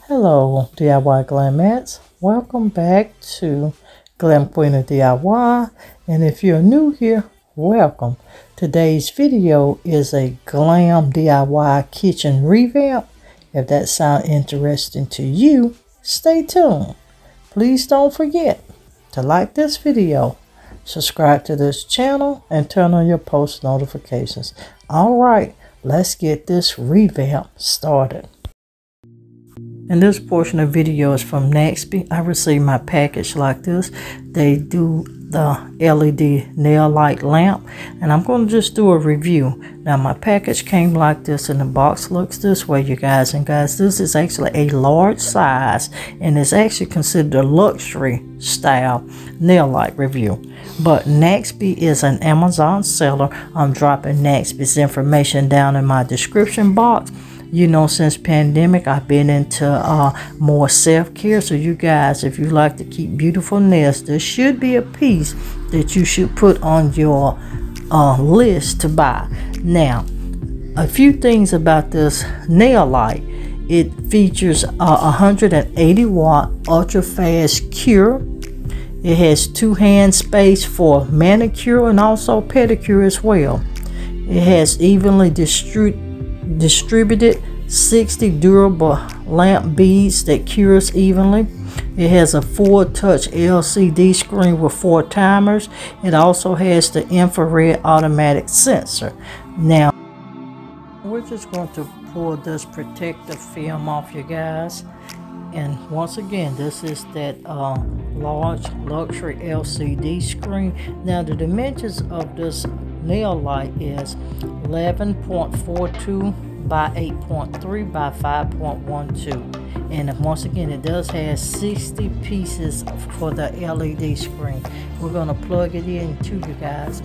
Hello DIY Glamettes, welcome back to Glam Queen of DIY, and if you're new here, welcome. Today's video is a Glam DIY kitchen revamp. If that sounds interesting to you, stay tuned. Please don't forget to like this video, subscribe to this channel, and turn on your post notifications. Alright, let's get this revamp started. And this portion of video is from NAXBEY. I received my package like this. They do the LED nail light lamp, and I'm going to just do a review. Now my package came like this, and the box looks this way, you guys. And guys, this is actually a large size, and it's actually considered a luxury style nail light review. But NAXBEY is an Amazon seller. I'm dropping NAXBEY's information down in my description box. You know, since pandemic, I've been into more self-care. So you guys, if you like to keep beautiful nails, there should be a piece that you should put on your list to buy. Now, a few things about this nail light. It features a 180 watt ultra fast cure. It has 2-hand space for manicure and also pedicure as well. It has evenly distributed 60 durable lamp beads that cures evenly. It has a full touch LCD screen with 4 timers. It also has the infrared automatic sensor. Now we're just going to pull this protective film off, you guys. And once again, this is that large luxury LCD screen. Now the dimensions of this nail light is 11.42 by 8.3 by 5.12, and once again it does have 60 pieces for the LED screen. We're going to plug it in too, you guys.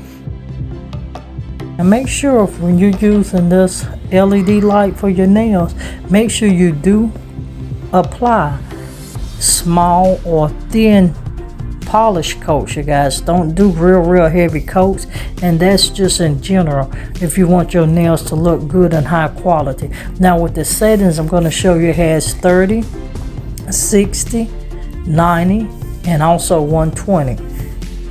And make sure when you're using this LED light for your nails, make sure you do apply small or thin polish coats, you guys. Don't do real heavy coats, and that's just in general if you want your nails to look good and high quality. Now with the settings, I'm going to show you, it has 30, 60, 90, and also 120.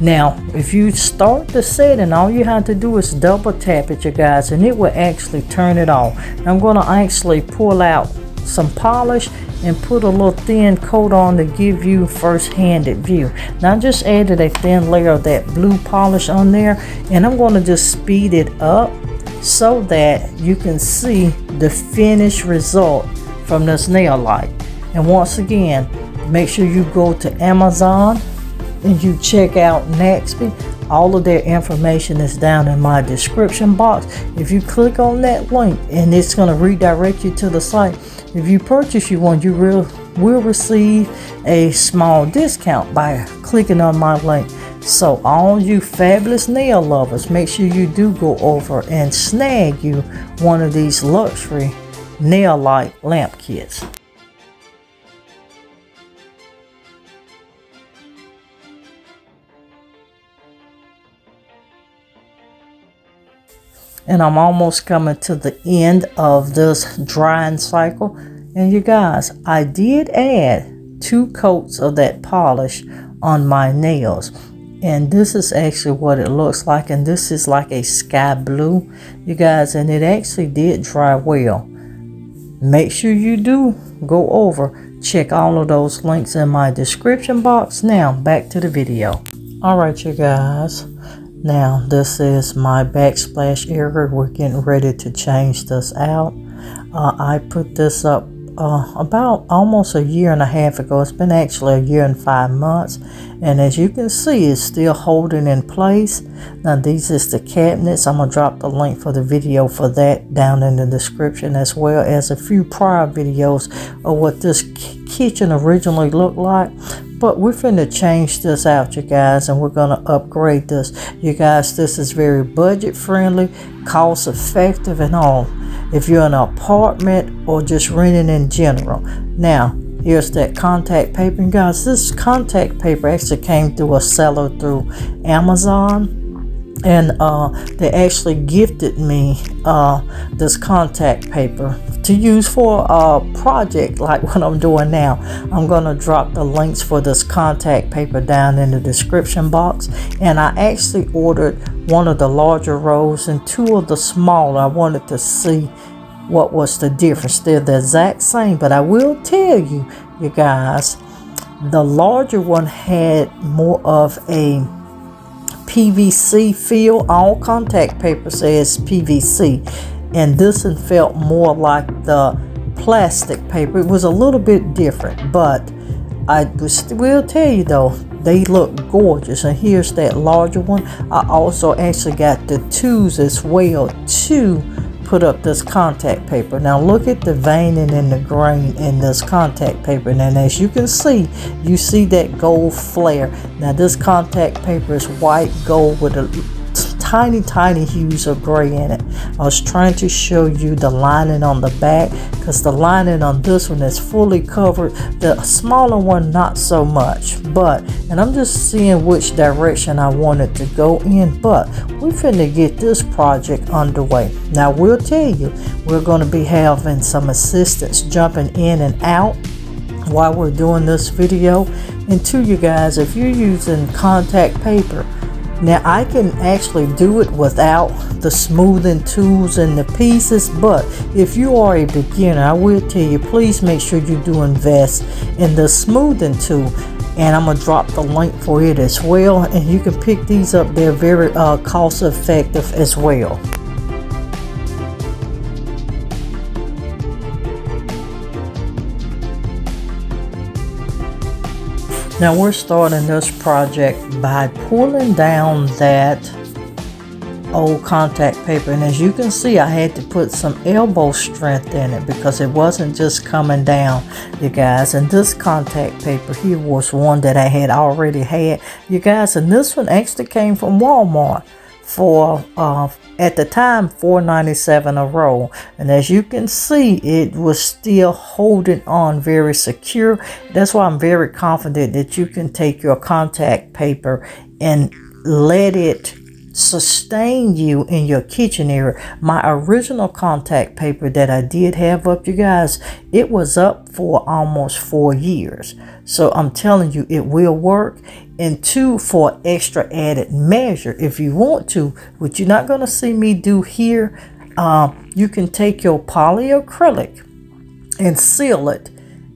Now if you start the setting, all you have to do is double tap it, you guys, and it will actually turn it on. I'm going to actually pull out some polish and put a little thin coat on to give you first-handed view. Now I just added a thin layer of that blue polish on there, and I'm going to just speed it up so that you can see the finished result from this nail light. And once again, make sure you go to Amazon and you check out NAXBEY. All of their information is down in my description box. If you click on that link, and it's going to redirect you to the site. If you purchase one, you will receive a small discount by clicking on my link. So all you fabulous nail lovers, make sure you do go over and snag you one of these luxury nail light lamp kits. And I'm almost coming to the end of this drying cycle. And you guys, I did add 2 coats of that polish on my nails. And this is actually what it looks like. And this is like a sky blue, you guys. And it actually did dry well. Make sure you do go over, check all of those links in my description box. Now, back to the video. Alright, you guys. Now this is my backsplash area. We're getting ready to change this out. I put this up about almost a year and a half ago. It's been actually a year and 5 months, and as you can see, it's still holding in place. Now these is the cabinets. I'm gonna drop the link for the video for that down in the description, as well as a few prior videos of what this kitchen originally looked like. But we're finna change this out, you guys, and we're gonna upgrade this. You guys, this is very budget friendly, cost effective, and all. If you're in an apartment or just renting in general. Now, here's that contact paper. And guys, this contact paper actually came through a seller through Amazon. and they actually gifted me this contact paper to use for a project like what I'm doing now. I'm gonna drop the links for this contact paper down in the description box, and I actually ordered one of the larger rolls and 2 of the smaller. I wanted to see what was the difference. They're the exact same, but I will tell you, you guys, the larger one had more of a PVC feel. All contact paper says PVC, and this one felt more like the plastic paper. It was a little bit different, but I will tell you though, they look gorgeous. And here's that larger one. I also actually got the 2s as well to put up this contact paper. Now look at the veining and the grain in this contact paper, and as you can see, you see that gold flare. Now this contact paper is white gold with a tiny hues of gray in it. I was trying to show you the lining on the back, because the lining on this one is fully covered. The smaller one not so much, and I'm just seeing which direction I wanted to go in, but we finna get this project underway. Now we'll tell you, we're going to be having some assistants jumping in and out while we're doing this video. And to you guys, if you're using contact paper, now I can actually do it without the smoothing tools and the pieces, but if you are a beginner, I will tell you, please make sure you do invest in the smoothing tool, and I'm gonna drop the link for it as well, and you can pick these up. They're very cost effective as well. Now we're starting this project by pulling down that old contact paper, and as you can see, I had to put some elbow strength in it because it wasn't just coming down, you guys. And this contact paper here was one that I had already had, you guys, and this one actually came from Walmart for at the time $4.97 a roll, and as you can see, it was still holding on very secure. That's why I'm very confident that you can take your contact paper and let it sustain you in your kitchen area. My original contact paper that I did have up, you guys, it was up for almost 4 years. So I'm telling you, it will work. And 2, for extra added measure, if you want to, which you're not going to see me do here, you can take your polyacrylic and seal it.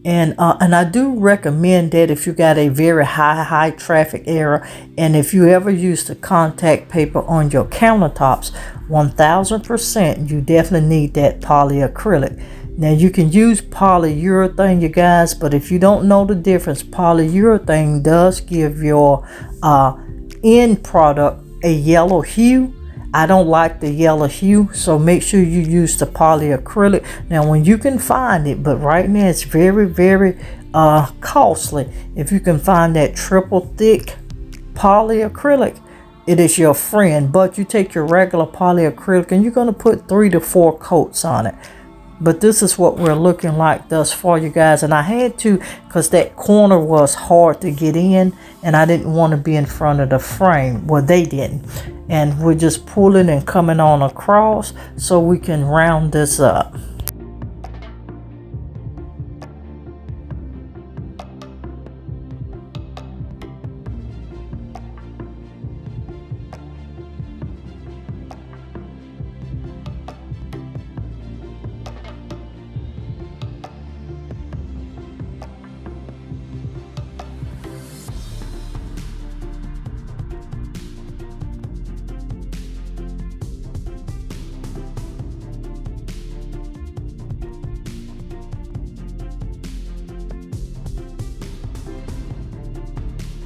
And I do recommend that if you got a very high traffic area, and if you ever use the contact paper on your countertops, 1000% you definitely need that polyacrylic. Now you can use polyurethane, you guys, but if you don't know the difference, polyurethane does give your end product a yellow hue. I don't like the yellow hue, so make sure you use the polyacrylic. Now when you can find it, but right now it's very costly. If you can find that triple thick polyacrylic, it is your friend. But you take your regular polyacrylic and you're going to put 3 to 4 coats on it. But this is what we're looking like thus far, you guys. And I had to, because that corner was hard to get in, and I didn't want to be in front of the frame. Well, they didn't. And we're just pulling and coming on across so we can round this up.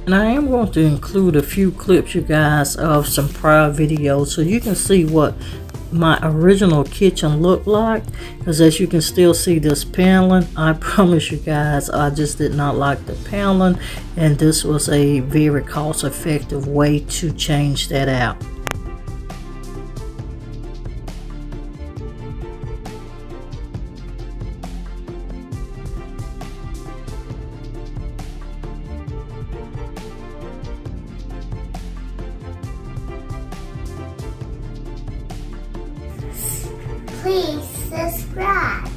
And I am going to include a few clips, you guys, of some prior videos so you can see what my original kitchen looked like. Because as you can still see this paneling, I promise you guys, I just did not like the paneling, and this was a very cost-effective way to change that out. please subscribe.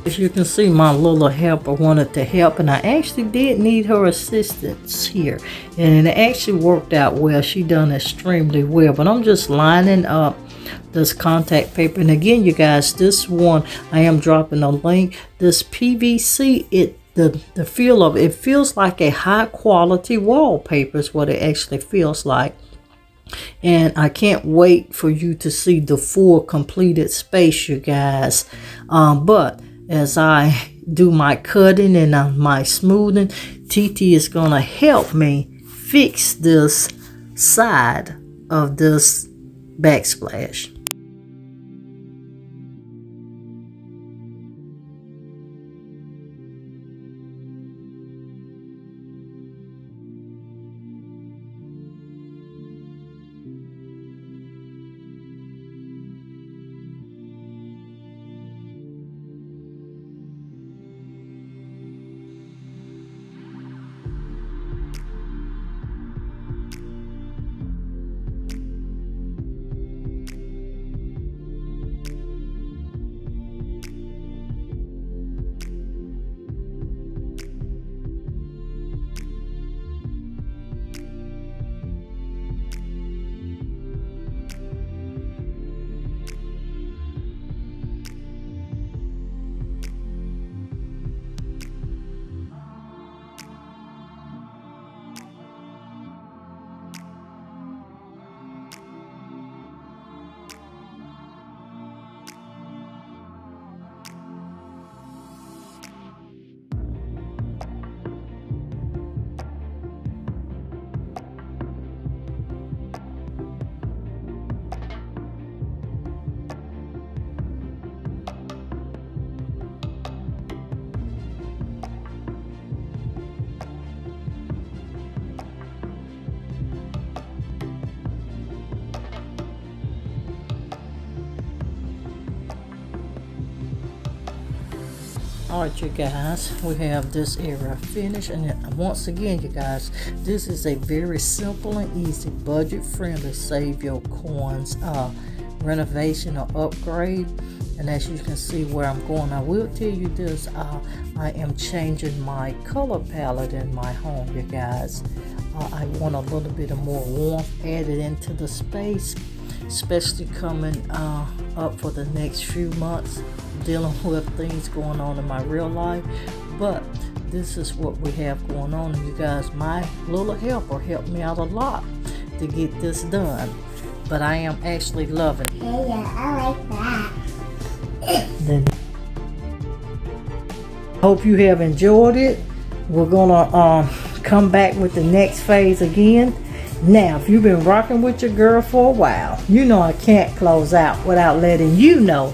As you can see, my little helper wanted to help, and I actually did need her assistance here, and it actually worked out well. She done extremely well. But I'm just lining up this contact paper, and again, you guys, this one I am dropping a link. This PVC, the feel of it feels like a high quality wallpaper is what it actually feels like. And I can't wait for you to see the full completed space, you guys. But as I do my cutting and my smoothing, TT is going to help me fix this side of this backsplash. Alright, you guys, we have this area finished, and once again, you guys, this is a very simple and easy, budget friendly, save your coins renovation or upgrade. And as you can see where I'm going, I will tell you this, I am changing my color palette in my home, you guys. I want a little bit of more warmth added into the space, especially coming up for the next few months, dealing with things going on in my real life. But this is what we have going on, and you guys, my little helper helped me out a lot to get this done, but I am actually loving it. Yeah, I like that. Then hope you have enjoyed it. We're gonna come back with the next phase again. Now, if you've been rocking with your girl for a while, you know I can't close out without letting you know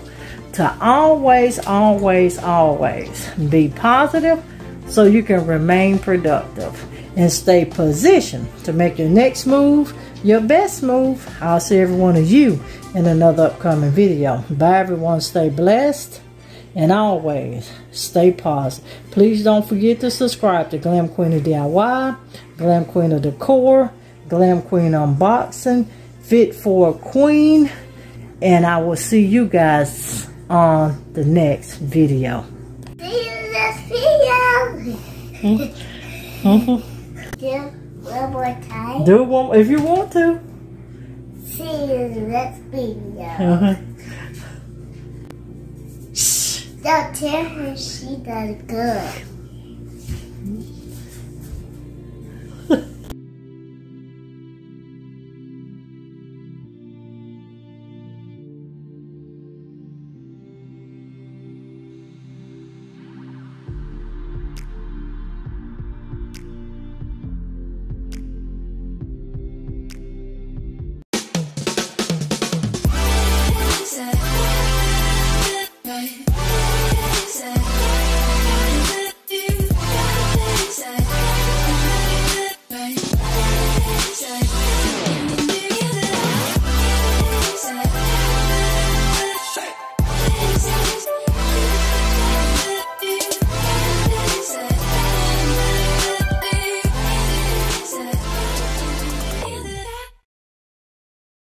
to always, always, always be positive so you can remain productive and stay positioned to make your next move your best move. I'll see every one of you in another upcoming video. Bye everyone, stay blessed and always stay positive. Please don't forget to subscribe to Glam Queen of DIY, Glam Queen of Decor, Glam Queen Unboxing, Fit for a Queen, and I will see you guys on the next video. See you in this video. Do one more time. Do one if you want to. See you in the next video. Don't tell her she does good.